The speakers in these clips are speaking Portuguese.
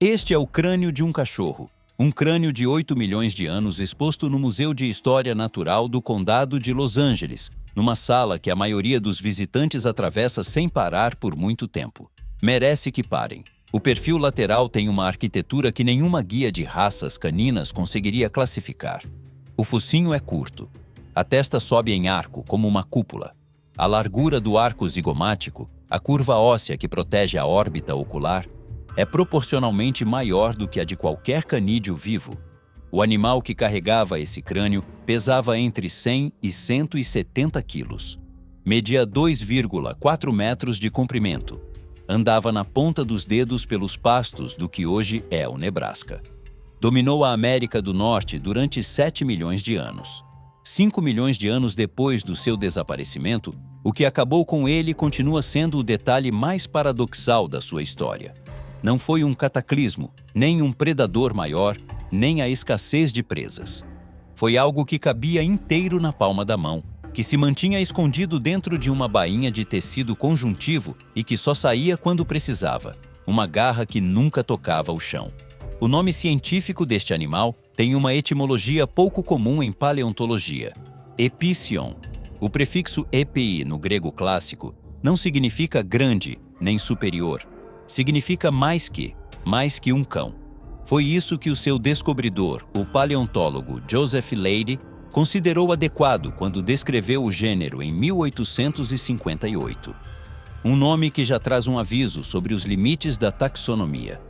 Este é o crânio de um cachorro, um crânio de 8 milhões de anos exposto no Museu de História Natural do Condado de Los Angeles, numa sala que a maioria dos visitantes atravessa sem parar por muito tempo. Merece que parem. O perfil lateral tem uma arquitetura que nenhuma guia de raças caninas conseguiria classificar. O focinho é curto. A testa sobe em arco, como uma cúpula. A largura do arco zigomático, a curva óssea que protege a órbita ocular, é proporcionalmente maior do que a de qualquer canídeo vivo. O animal que carregava esse crânio pesava entre 100 e 170 quilos. Media 2,4 metros de comprimento. Andava na ponta dos dedos pelos pastos do que hoje é o Nebraska. Dominou a América do Norte durante 7 milhões de anos. 5 milhões de anos depois do seu desaparecimento, o que acabou com ele continua sendo o detalhe mais paradoxal da sua história. Não foi um cataclismo, nem um predador maior, nem a escassez de presas. Foi algo que cabia inteiro na palma da mão, que se mantinha escondido dentro de uma bainha de tecido conjuntivo e que só saía quando precisava, uma garra que nunca tocava o chão. O nome científico deste animal tem uma etimologia pouco comum em paleontologia: Epicyon. O prefixo epi no grego clássico não significa grande nem superior. Significa mais que um cão. Foi isso que o seu descobridor, o paleontólogo Joseph Leidy, considerou adequado quando descreveu o gênero em 1858. Um nome que já traz um aviso sobre os limites da taxonomia.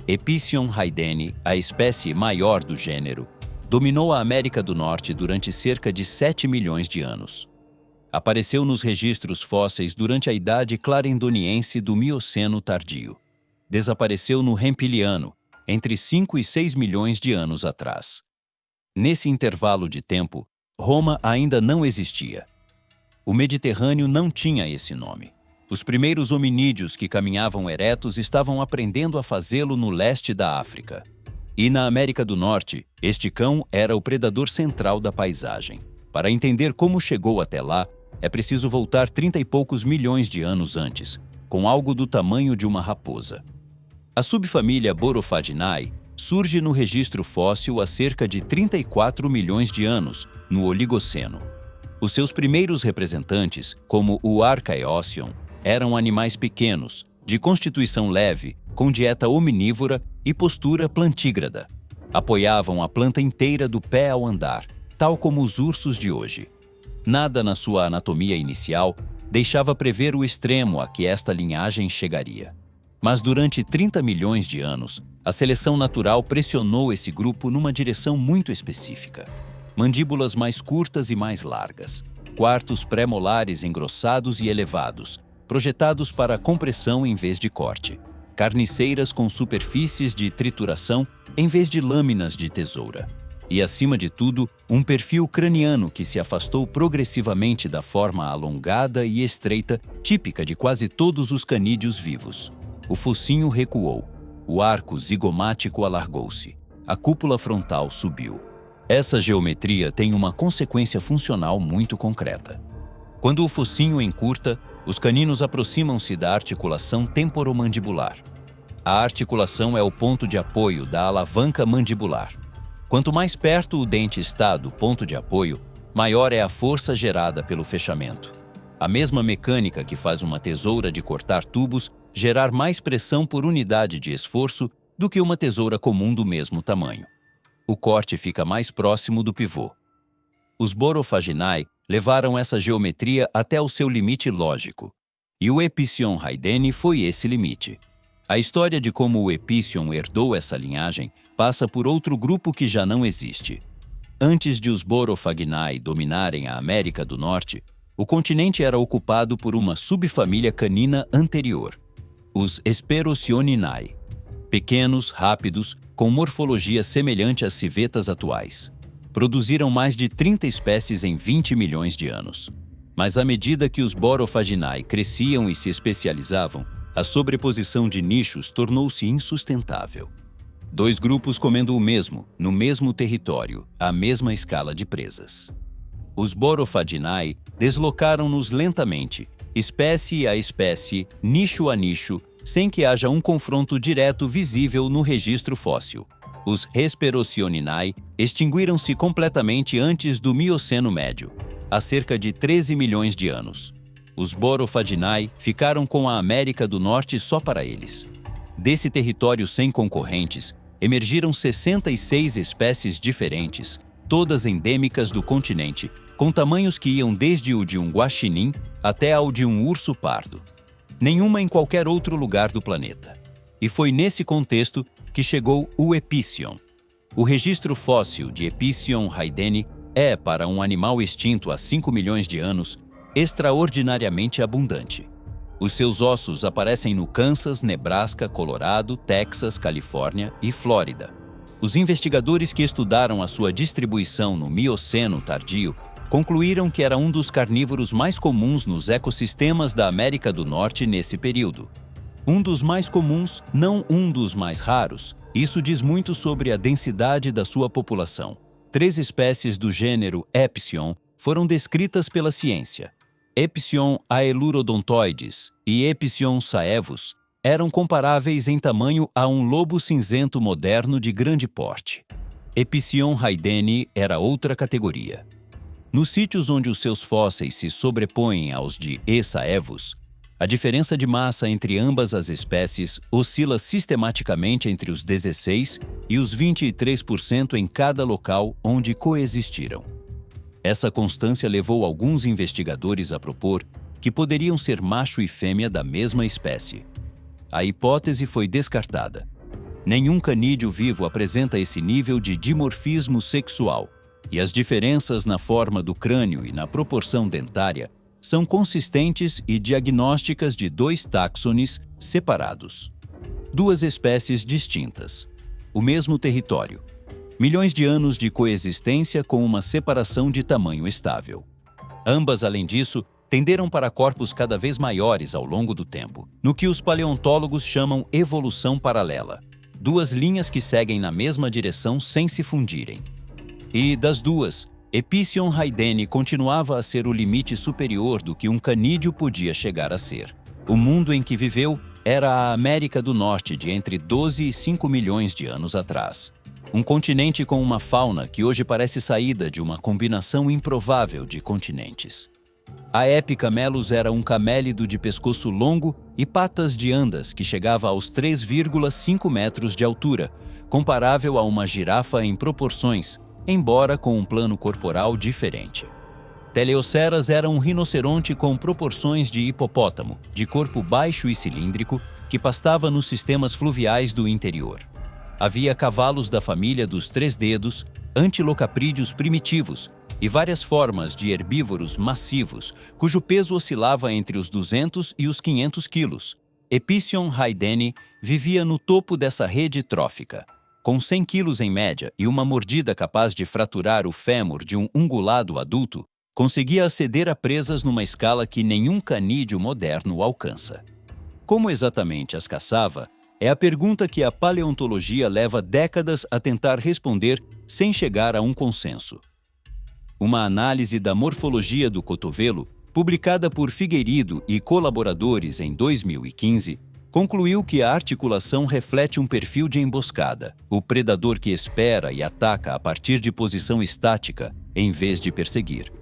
Epicyon haideni, a espécie maior do gênero, dominou a América do Norte durante cerca de 7 milhões de anos. Apareceu nos registros fósseis durante a Idade Clarendoniense do Mioceno tardio. Desapareceu no Hempiliano, entre 5 e 6 milhões de anos atrás. Nesse intervalo de tempo, Roma ainda não existia. O Mediterrâneo não tinha esse nome. Os primeiros hominídeos que caminhavam eretos estavam aprendendo a fazê-lo no leste da África. E na América do Norte, este cão era o predador central da paisagem. Para entender como chegou até lá, é preciso voltar 30 e poucos milhões de anos antes, com algo do tamanho de uma raposa. A subfamília Borophaginae surge no registro fóssil há cerca de 34 milhões de anos, no Oligoceno. Os seus primeiros representantes, como o Archaeocyon, eram animais pequenos, de constituição leve, com dieta omnívora e postura plantígrada. Apoiavam a planta inteira do pé ao andar, tal como os ursos de hoje. Nada na sua anatomia inicial deixava prever o extremo a que esta linhagem chegaria. Mas durante 30 milhões de anos, a seleção natural pressionou esse grupo numa direção muito específica. Mandíbulas mais curtas e mais largas, quartos pré-molares engrossados e elevados, projetados para compressão em vez de corte, carniceiras com superfícies de trituração em vez de lâminas de tesoura. E, acima de tudo, um perfil craniano que se afastou progressivamente da forma alongada e estreita típica de quase todos os canídeos vivos. O focinho recuou, o arco zigomático alargou-se, a cúpula frontal subiu. Essa geometria tem uma consequência funcional muito concreta. Quando o focinho encurta, os caninos aproximam-se da articulação temporomandibular. A articulação é o ponto de apoio da alavanca mandibular. Quanto mais perto o dente está do ponto de apoio, maior é a força gerada pelo fechamento. A mesma mecânica que faz uma tesoura de cortar tubos gerar mais pressão por unidade de esforço do que uma tesoura comum do mesmo tamanho. O corte fica mais próximo do pivô. Os Borophaginae levaram essa geometria até o seu limite lógico, e o Epicyon haideni foi esse limite. A história de como o Epicyon herdou essa linhagem passa por outro grupo que já não existe. Antes de os Borophaginae dominarem a América do Norte, o continente era ocupado por uma subfamília canina anterior, os Hesperocioninae. Pequenos, rápidos, com morfologia semelhante às civetas atuais. Produziram mais de 30 espécies em 20 milhões de anos. Mas à medida que os Borophaginae cresciam e se especializavam, a sobreposição de nichos tornou-se insustentável. Dois grupos comendo o mesmo, no mesmo território, à mesma escala de presas. Os Borophaginae deslocaram-nos lentamente, espécie a espécie, nicho a nicho, sem que haja um confronto direto visível no registro fóssil. Os Hesperocioninae extinguiram-se completamente antes do Mioceno Médio, há cerca de 13 milhões de anos. Os Borophodinae ficaram com a América do Norte só para eles. Desse território sem concorrentes, emergiram 66 espécies diferentes, todas endêmicas do continente, com tamanhos que iam desde o de um guaxinim até ao de um urso pardo. Nenhuma em qualquer outro lugar do planeta. E foi nesse contexto que chegou o Epicyon. O registro fóssil de Epicyon haydeni é, para um animal extinto há 5 milhões de anos, extraordinariamente abundante. Os seus ossos aparecem no Kansas, Nebraska, Colorado, Texas, Califórnia e Flórida. Os investigadores que estudaram a sua distribuição no Mioceno tardio concluíram que era um dos carnívoros mais comuns nos ecossistemas da América do Norte nesse período. Um dos mais comuns, não um dos mais raros. Isso diz muito sobre a densidade da sua população. 3 espécies do gênero Epicyon foram descritas pela ciência. Epicyon aelurodontoides e Epicyon saevus eram comparáveis em tamanho a um lobo cinzento moderno de grande porte. Epicyon haydeni era outra categoria. Nos sítios onde os seus fósseis se sobrepõem aos de E. saevus, a diferença de massa entre ambas as espécies oscila sistematicamente entre os 16% e os 23% em cada local onde coexistiram. Essa constância levou alguns investigadores a propor que poderiam ser macho e fêmea da mesma espécie. A hipótese foi descartada. Nenhum canídeo vivo apresenta esse nível de dimorfismo sexual, e as diferenças na forma do crânio e na proporção dentária são consistentes e diagnósticas de 2 táxones separados. 2 espécies distintas. O mesmo território. Milhões de anos de coexistência com uma separação de tamanho estável. Ambas, além disso, tenderam para corpos cada vez maiores ao longo do tempo, no que os paleontólogos chamam evolução paralela. 2 linhas que seguem na mesma direção sem se fundirem. E, das duas, Epicyon haydeni continuava a ser o limite superior do que um canídeo podia chegar a ser. O mundo em que viveu era a América do Norte de entre 12 e 5 milhões de anos atrás. Um continente com uma fauna que hoje parece saída de uma combinação improvável de continentes. A Epicamelus era um camélido de pescoço longo e patas de andas que chegava aos 3,5 metros de altura, comparável a uma girafa em proporções, embora com um plano corporal diferente. Teleoceras era um rinoceronte com proporções de hipopótamo, de corpo baixo e cilíndrico, que pastava nos sistemas fluviais do interior. Havia cavalos da família dos 3 dedos, antilocaprídeos primitivos e várias formas de herbívoros massivos, cujo peso oscilava entre os 200 e os 500 quilos. Epicyon haydeni vivia no topo dessa rede trófica. Com 100 quilos em média e uma mordida capaz de fraturar o fêmur de um ungulado adulto, conseguia aceder a presas numa escala que nenhum canídeo moderno alcança. Como exatamente as caçava, é a pergunta que a paleontologia leva décadas a tentar responder sem chegar a um consenso. Uma análise da morfologia do cotovelo, publicada por Figueiredo e colaboradores em 2015, concluiu que a articulação reflete um perfil de emboscada, o predador que espera e ataca a partir de posição estática, em vez de perseguir.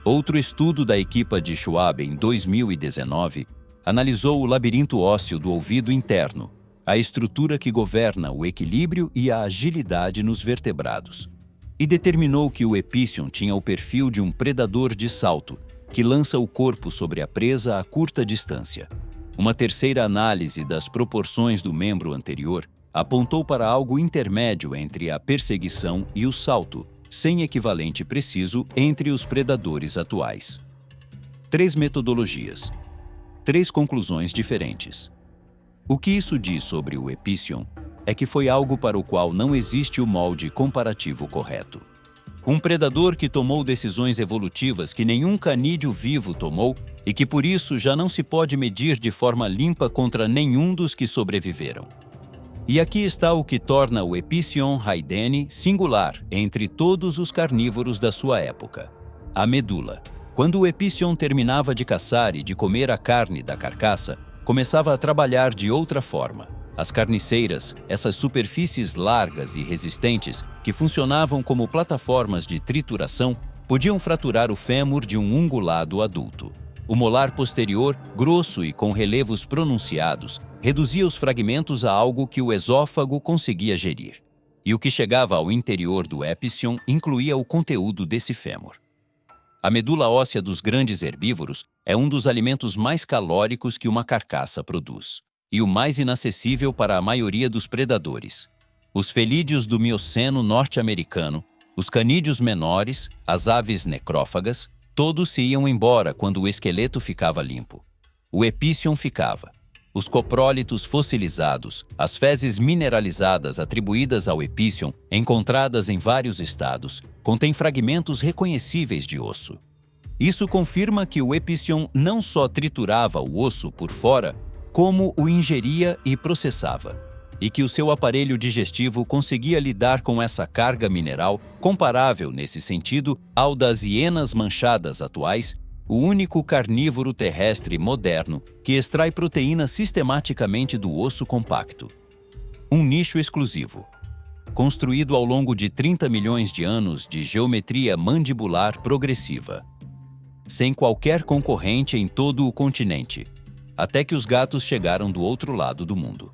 Outro estudo da equipa de Schwab em 2019 analisou o labirinto ósseo do ouvido interno, a estrutura que governa o equilíbrio e a agilidade nos vertebrados, e determinou que o Epicyon tinha o perfil de um predador de salto, que lança o corpo sobre a presa a curta distância. Uma terceira análise das proporções do membro anterior apontou para algo intermédio entre a perseguição e o salto, sem equivalente preciso entre os predadores atuais. 3 metodologias. 3 conclusões diferentes. O que isso diz sobre o Epicyon é que foi algo para o qual não existe o molde comparativo correto. Um predador que tomou decisões evolutivas que nenhum canídeo vivo tomou e que por isso já não se pode medir de forma limpa contra nenhum dos que sobreviveram. E aqui está o que torna o Epicyon haydeni singular entre todos os carnívoros da sua época: a medula. Quando o Epicyon terminava de caçar e de comer a carne da carcaça, começava a trabalhar de outra forma. As carniceiras, essas superfícies largas e resistentes que funcionavam como plataformas de trituração, podiam fraturar o fêmur de um ungulado adulto. O molar posterior, grosso e com relevos pronunciados, reduzia os fragmentos a algo que o esôfago conseguia gerir. E o que chegava ao interior do epicion incluía o conteúdo desse fêmur. A medula óssea dos grandes herbívoros é um dos alimentos mais calóricos que uma carcaça produz, e o mais inacessível para a maioria dos predadores. Os felídeos do Mioceno norte-americano, os canídeos menores, as aves necrófagas, todos se iam embora quando o esqueleto ficava limpo. O epicion ficava. Os coprólitos fossilizados, as fezes mineralizadas atribuídas ao epicion, encontradas em vários estados, contêm fragmentos reconhecíveis de osso. Isso confirma que o epicion não só triturava o osso por fora, como o ingeria e processava, e que o seu aparelho digestivo conseguia lidar com essa carga mineral comparável nesse sentido ao das hienas manchadas atuais, o único carnívoro terrestre moderno que extrai proteína sistematicamente do osso compacto. Um nicho exclusivo. Construído ao longo de 30 milhões de anos de geometria mandibular progressiva. Sem qualquer concorrente em todo o continente, até que os gatos chegaram do outro lado do mundo.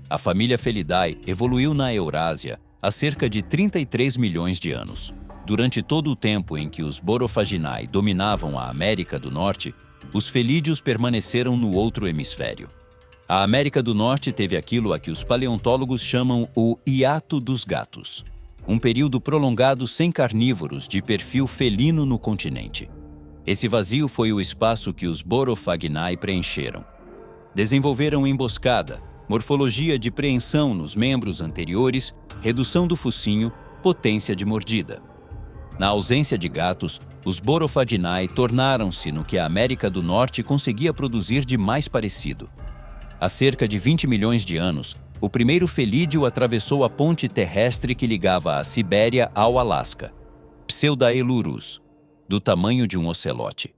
A família Felidae evoluiu na Eurásia há cerca de 33 milhões de anos. Durante todo o tempo em que os Borophaginai dominavam a América do Norte, os felídeos permaneceram no outro hemisfério. A América do Norte teve aquilo a que os paleontólogos chamam o hiato dos gatos, um período prolongado sem carnívoros de perfil felino no continente. Esse vazio foi o espaço que os Borophaginai preencheram. Desenvolveram emboscada, morfologia de preensão nos membros anteriores, redução do focinho, potência de mordida. Na ausência de gatos, os Borophaginai tornaram-se no que a América do Norte conseguia produzir de mais parecido. Há cerca de 20 milhões de anos, o primeiro felídeo atravessou a ponte terrestre que ligava a Sibéria ao Alasca, Pseudaelurus, do tamanho de um ocelote.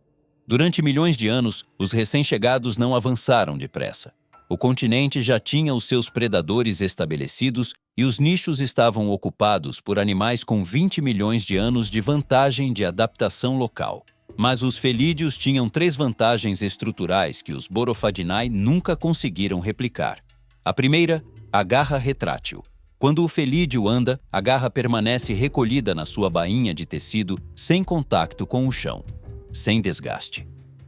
Durante milhões de anos, os recém-chegados não avançaram depressa. O continente já tinha os seus predadores estabelecidos e os nichos estavam ocupados por animais com 20 milhões de anos de vantagem de adaptação local. Mas os felídeos tinham 3 vantagens estruturais que os Borophaginai nunca conseguiram replicar. A primeira, a garra retrátil. Quando o felídeo anda, a garra permanece recolhida na sua bainha de tecido, sem contato com o chão, sem desgaste.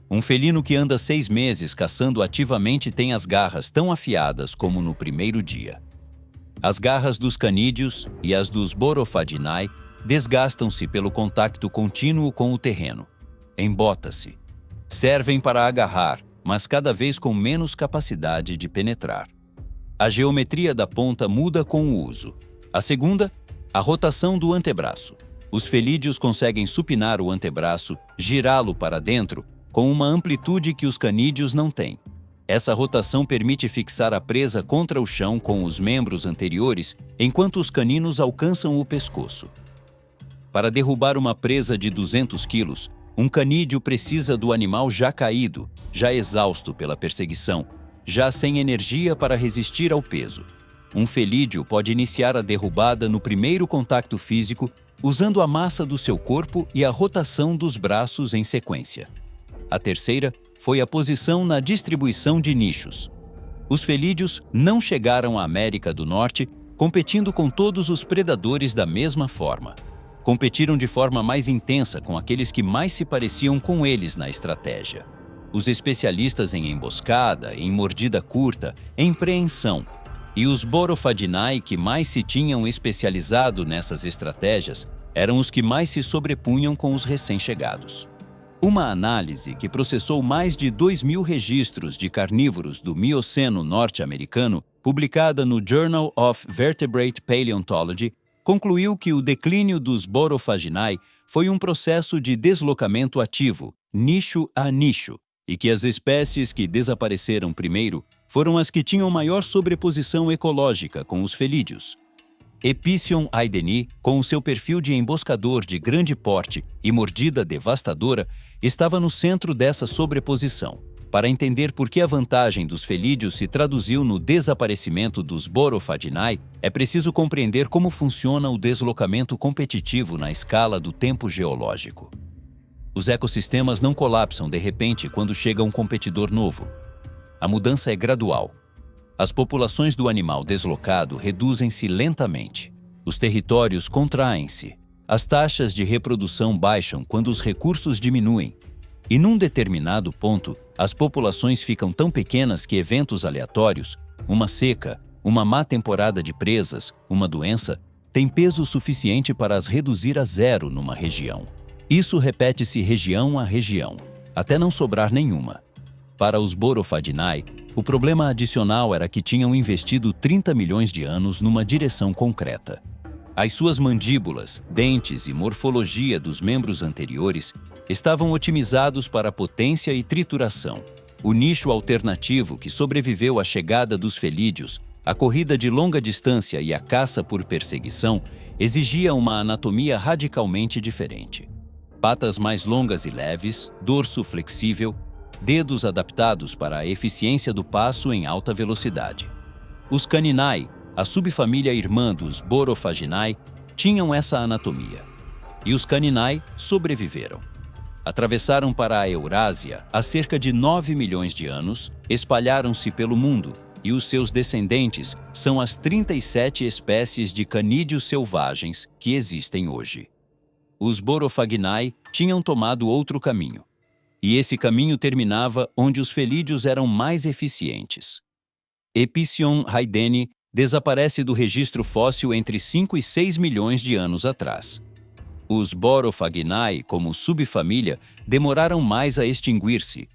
Um felino que anda 6 meses caçando ativamente tem as garras tão afiadas como no primeiro dia. As garras dos canídeos e as dos Borophaginai desgastam-se pelo contato contínuo com o terreno. Embota-se. Servem para agarrar, mas cada vez com menos capacidade de penetrar. A geometria da ponta muda com o uso. A segunda, a rotação do antebraço. Os felídeos conseguem supinar o antebraço, girá-lo para dentro, com uma amplitude que os canídeos não têm. Essa rotação permite fixar a presa contra o chão com os membros anteriores, enquanto os caninos alcançam o pescoço. Para derrubar uma presa de 200 quilos, um canídeo precisa do animal já caído, já exausto pela perseguição, já sem energia para resistir ao peso. Um felídeo pode iniciar a derrubada no primeiro contato físico, usando a massa do seu corpo e a rotação dos braços em sequência. A terceira foi a posição na distribuição de nichos. Os felídeos não chegaram à América do Norte competindo com todos os predadores da mesma forma. Competiram de forma mais intensa com aqueles que mais se pareciam com eles na estratégia. Os especialistas em emboscada, em mordida curta, em preensão, e os Borophaginai que mais se tinham especializado nessas estratégias eram os que mais se sobrepunham com os recém-chegados. Uma análise que processou mais de 2.000 registros de carnívoros do Mioceno norte-americano, publicada no Journal of Vertebrate Paleontology, concluiu que o declínio dos Borophaginai foi um processo de deslocamento ativo, nicho a nicho, e que as espécies que desapareceram primeiro foram as que tinham maior sobreposição ecológica com os felídeos. Epicion aideni, com o seu perfil de emboscador de grande porte e mordida devastadora, estava no centro dessa sobreposição. Para entender por que a vantagem dos felídeos se traduziu no desaparecimento dos Borophaginae, é preciso compreender como funciona o deslocamento competitivo na escala do tempo geológico. Os ecossistemas não colapsam de repente quando chega um competidor novo. A mudança é gradual. As populações do animal deslocado reduzem-se lentamente. Os territórios contraem-se. As taxas de reprodução baixam quando os recursos diminuem. E num determinado ponto, as populações ficam tão pequenas que eventos aleatórios, uma seca, uma má temporada de presas, uma doença, têm peso suficiente para as reduzir a zero numa região. Isso repete-se região a região, até não sobrar nenhuma. Para os Borophaginae, o problema adicional era que tinham investido 30 milhões de anos numa direção concreta. As suas mandíbulas, dentes e morfologia dos membros anteriores estavam otimizados para potência e trituração. O nicho alternativo que sobreviveu à chegada dos felídeos, a corrida de longa distância e a caça por perseguição, exigia uma anatomia radicalmente diferente. Patas mais longas e leves, dorso flexível, dedos adaptados para a eficiência do passo em alta velocidade. Os Caninae, a subfamília irmã dos Borophaginae, tinham essa anatomia. E os Caninae sobreviveram. Atravessaram para a Eurásia há cerca de 9 milhões de anos, espalharam-se pelo mundo, e os seus descendentes são as 37 espécies de canídeos selvagens que existem hoje. Os Borophaginae tinham tomado outro caminho. E esse caminho terminava onde os felídeos eram mais eficientes. Epicion haydeni desaparece do registro fóssil entre 5 e 6 milhões de anos atrás. Os Borophaginae, como subfamília, demoraram mais a extinguir-se.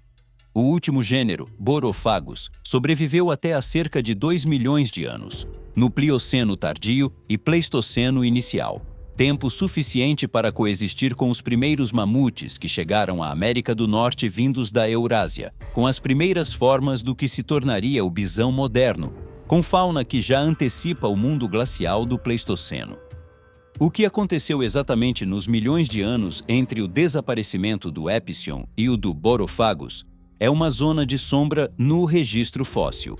O último gênero, Borophagus, sobreviveu até há cerca de 2 milhões de anos, no Plioceno tardio e Pleistoceno inicial, tempo suficiente para coexistir com os primeiros mamutes que chegaram à América do Norte vindos da Eurásia, com as primeiras formas do que se tornaria o bisão moderno, com fauna que já antecipa o mundo glacial do Pleistoceno. O que aconteceu exatamente nos milhões de anos entre o desaparecimento do Epicion e o do Borophagus é uma zona de sombra no registro fóssil.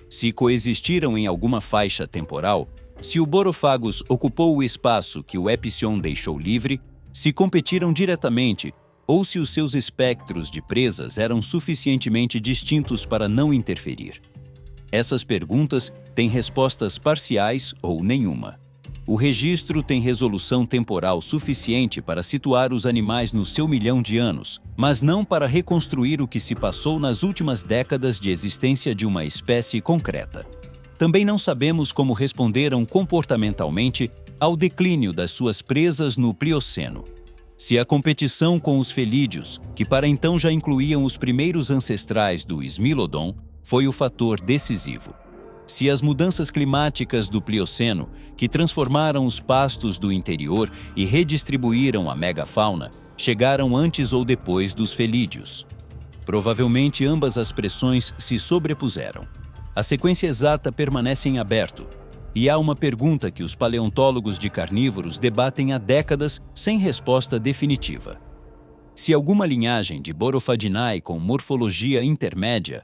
Se coexistiram em alguma faixa temporal, se o Borophagus ocupou o espaço que o Epicion deixou livre, se competiram diretamente ou se os seus espectros de presas eram suficientemente distintos para não interferir. Essas perguntas têm respostas parciais ou nenhuma. O registro tem resolução temporal suficiente para situar os animais no seu milhão de anos, mas não para reconstruir o que se passou nas últimas décadas de existência de uma espécie concreta. Também não sabemos como responderam comportamentalmente ao declínio das suas presas no Plioceno. Se a competição com os felídeos, que para então já incluíam os primeiros ancestrais do Smilodon, foi o fator decisivo. Se as mudanças climáticas do Plioceno, que transformaram os pastos do interior e redistribuíram a megafauna, chegaram antes ou depois dos felídeos. Provavelmente ambas as pressões se sobrepuseram. A sequência exata permanece em aberto, e há uma pergunta que os paleontólogos de carnívoros debatem há décadas sem resposta definitiva. Se alguma linhagem de Borophaginae com morfologia intermédia,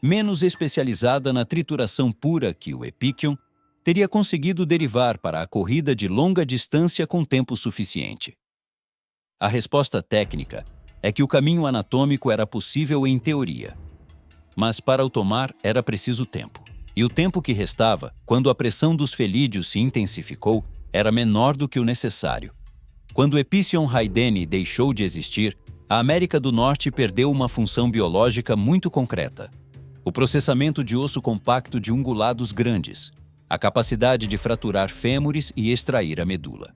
menos especializada na trituração pura que o Epicion, teria conseguido derivar para a corrida de longa distância com tempo suficiente. A resposta técnica é que o caminho anatômico era possível em teoria. Mas para o tomar era preciso tempo. E o tempo que restava, quando a pressão dos felídeos se intensificou, era menor do que o necessário. Quando Epicion haydeni deixou de existir, a América do Norte perdeu uma função biológica muito concreta: o processamento de osso compacto de ungulados grandes, a capacidade de fraturar fêmures e extrair a medula.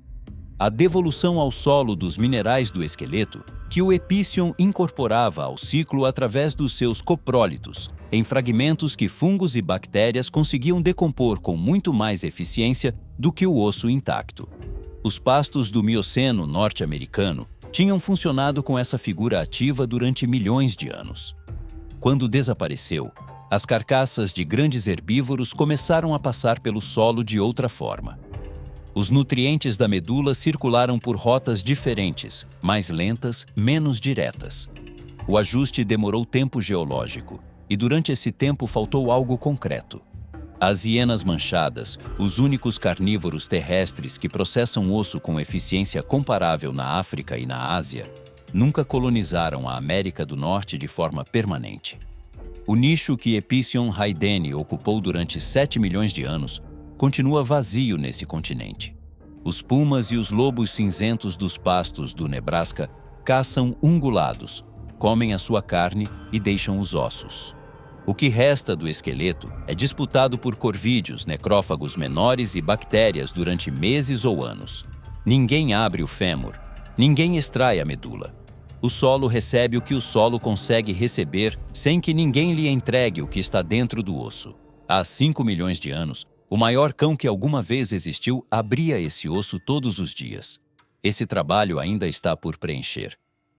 A devolução ao solo dos minerais do esqueleto, que o Epicion incorporava ao ciclo através dos seus coprólitos, em fragmentos que fungos e bactérias conseguiam decompor com muito mais eficiência do que o osso intacto. Os pastos do Mioceno norte-americano tinham funcionado com essa figura ativa durante milhões de anos. Quando desapareceu, as carcaças de grandes herbívoros começaram a passar pelo solo de outra forma. Os nutrientes da medula circularam por rotas diferentes, mais lentas, menos diretas. O ajuste demorou tempo geológico, e durante esse tempo faltou algo concreto. As hienas manchadas, os únicos carnívoros terrestres que processam osso com eficiência comparável na África e na Ásia, nunca colonizaram a América do Norte de forma permanente. O nicho que Epicyon haideni ocupou durante 7 milhões de anos continua vazio nesse continente. Os pumas e os lobos cinzentos dos pastos do Nebraska caçam ungulados, comem a sua carne e deixam os ossos. O que resta do esqueleto é disputado por corvídeos, necrófagos menores e bactérias durante meses ou anos. Ninguém abre o fêmur, ninguém extrai a medula. O solo recebe o que o solo consegue receber sem que ninguém lhe entregue o que está dentro do osso. Há 5 milhões de anos, o maior cão que alguma vez existiu abria esse osso todos os dias. Esse trabalho ainda está por preencher.